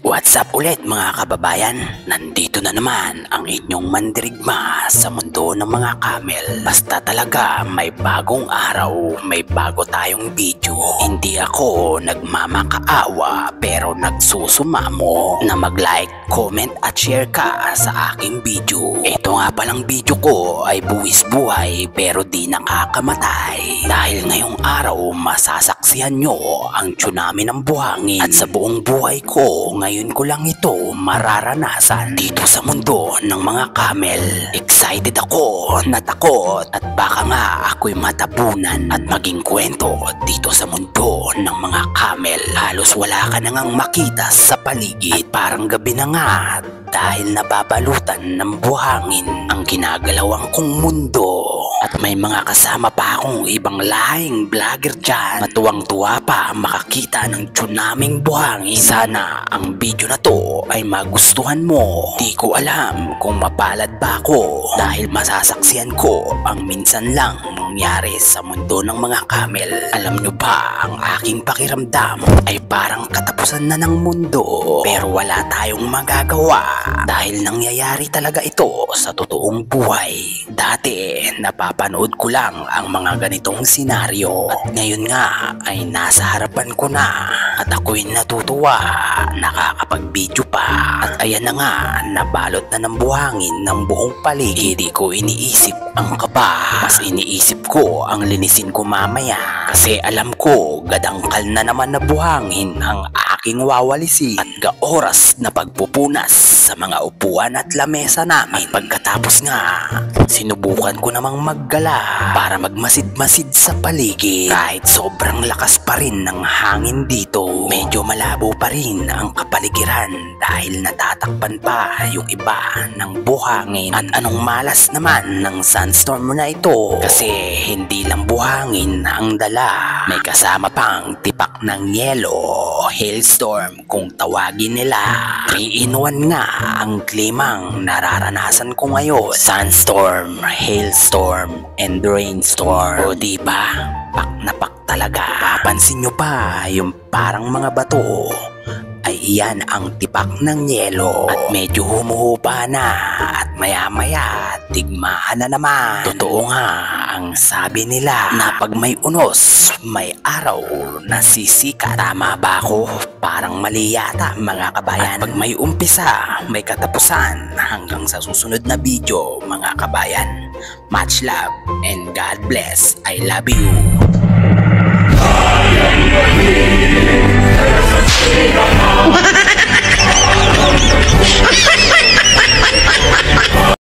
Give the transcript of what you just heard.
What's up ulit mga kababayan? Nandito na naman ang inyong mandirigma sa mundo ng mga camel. Basta talaga may bagong araw, may bago tayong video. Hindi ako nagmamakaawa pero nagsusumamo na mag-like, comment at share ka sa aking video. Ito nga palang video ko ay buwis buhay pero di nakakamatay. Dahil ngayong araw masasaksihan nyo ang tsunami ng buhangin at sa buong buhay ko ngayon ko lang ito mararanasan dito sa mundo ng mga camel. Excited ako, natakot at baka nga ako'y matabunan at maging kwento dito sa mundo ng mga camel. Halos wala ka na ngang makita sa paligid at parang gabi na nga dahil nababalutan ng buhangin ang ginagalawan kong mundo. At may mga kasama pa akong ibang lahing vlogger dyan. Matuwang-tuwa pa makakita ng tsunaming buhangin. Sana ang video na to ay magustuhan mo. Di ko alam kung mapalad ba ako dahil masasaksihan ko ang minsan lang nangyari sa mundo ng mga camel. Alam nyo ba, ang aking pakiramdam ay parang katapusan na ng mundo. Pero wala tayong magagawa dahil nangyayari talaga ito sa totoong buhay. Dati napapanood ko lang ang mga ganitong senaryo at ngayon nga ay nasa harapan ko na at ako'y natutuwa, nakakapag-video pa at ayan na nga, nabalot na ng buhangin ng buong paligid. Hindi ko iniisip ang kaba, mas iniisip ko ang linisin ko mamaya kasi alam ko gadangkal na naman na buhangin ang aking wawalisin at gaoras na pagpupunas sa mga upuan at lamesa namin. At pagkatapos nga, sinubukan ko namang maggala para magmasid-masid sa paligid kahit sobrang lakas pa rin ng hangin dito. Medyo malabo pa rin ang kapaligiran dahil natatakpan pa yung iba ng buhangin. At anong malas naman ng sandstorm na ito kasi hindi lang buhangin ang dala, may kasama pang tipak ng yelo, hailstorm kung tawagin nila. 3-in-1 nga ang klimang nararanasan ko ngayon: sandstorm, hailstorm, and rainstorm. O diba? Pak na pak talaga. Papansin nyo pa yung parang mga bato ay iyan ang tipak ng yelo at medyo humuhupa na at maya-maya digmaan na naman. Totoo nga ang sabi nila na pag may unos, may araw na sisikat. Tama ba ako? Parang mali yata mga kabayan. At pag may umpisa, may katapusan. Hanggang sa susunod na video mga kabayan. Much love and God bless. I love you. Ha ha ha!